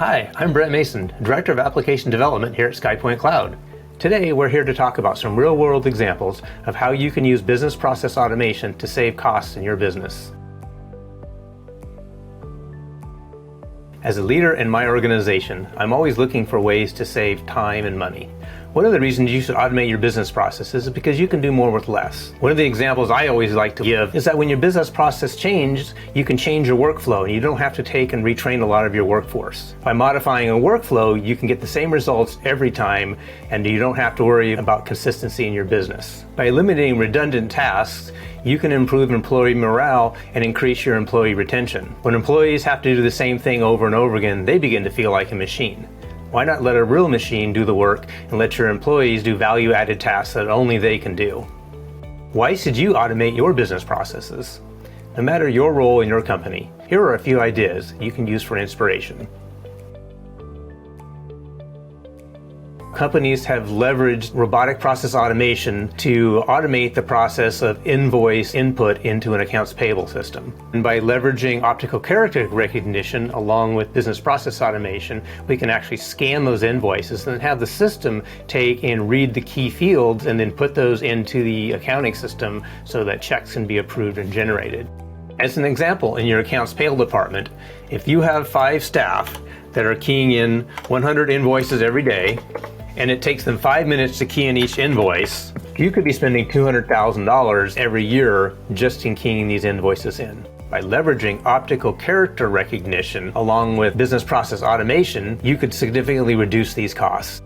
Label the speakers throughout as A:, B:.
A: Hi, I'm Brett Mason, Director of Application Development here at SkyPoint Cloud. Today, we're here to talk about some real-world examples of how you can use business process automation to save costs in your business. As a leader in my organization, I'm always looking for ways to save time and money. One of the reasons you should automate your business processes is because you can do more with less. One of the examples I always like to give is that when your business process changes, you can change your workflow and you don't have to take and retrain a lot of your workforce. By modifying a workflow, you can get the same results every time and you don't have to worry about consistency in your business. By eliminating redundant tasks, you can improve employee morale and increase your employee retention. When employees have to do the same thing over and over again, they begin to feel like a machine. Why not let a real machine do the work and let your employees do value-added tasks that only they can do? Why should you automate your business processes? No matter your role in your company, here are a few ideas you can use for inspiration. Companies have leveraged robotic process automation to automate the process of invoice input into an accounts payable system. And by leveraging optical character recognition along with business process automation, we can actually scan those invoices and have the system take and read the key fields and then put those into the accounting system so that checks can be approved and generated. As an example, in your accounts payable department, if you have 5 staff that are keying in 100 invoices every day, and it takes them 5 minutes to key in each invoice, you could be spending $200,000 every year just in keying these invoices in. By leveraging optical character recognition along with business process automation, you could significantly reduce these costs.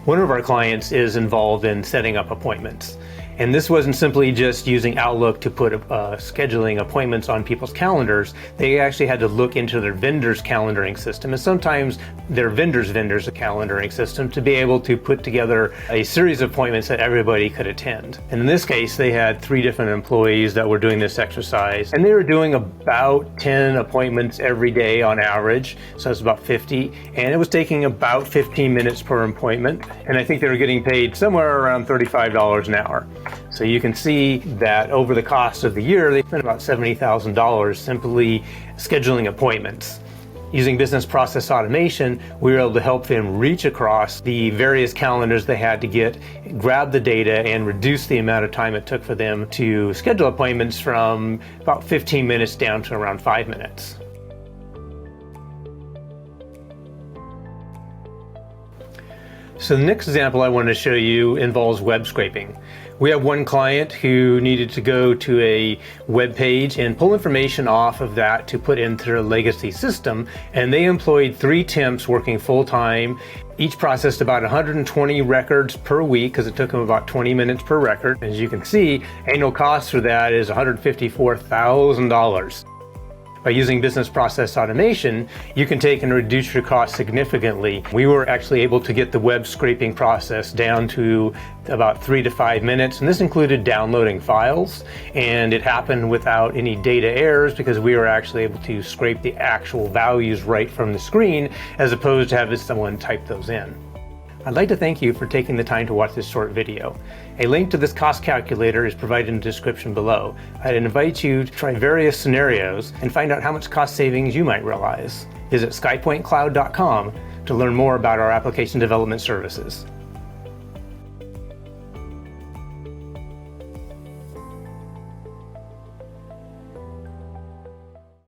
A: One of our clients is involved in setting up appointments. And this wasn't simply just using Outlook to put scheduling appointments on people's calendars. They actually had to look into their vendor's calendaring system, and sometimes their vendor's calendaring system, to be able to put together a series of appointments that everybody could attend. And in this case, they had 3 different employees that were doing this exercise, and they were doing about 10 appointments every day on average, so it's about 50, and it was taking about 15 minutes per appointment, and I think they were getting paid somewhere around $35 an hour. So you can see that over the cost of the year, they spent about $70,000 simply scheduling appointments. Using business process automation, we were able to help them reach across the various calendars they had to get, grab the data, and reduce the amount of time it took for them to schedule appointments from about 15 minutes down to around 5 minutes. So the next example I want to show you involves web scraping. We have one client who needed to go to a web page and pull information off of that to put into their legacy system, and they employed 3 temps working full-time. Each processed about 120 records per week because it took them about 20 minutes per record. As you can see, annual cost for that is $154,000. By using business process automation, you can take and reduce your costs significantly. We were actually able to get the web scraping process down to about 3 to 5 minutes, and this included downloading files, and it happened without any data errors because we were actually able to scrape the actual values right from the screen as opposed to having someone type those in. I'd like to thank you for taking the time to watch this short video. A link to this cost calculator is provided in the description below. I'd invite you to try various scenarios and find out how much cost savings you might realize. Visit skypointcloud.com to learn more about our application development services.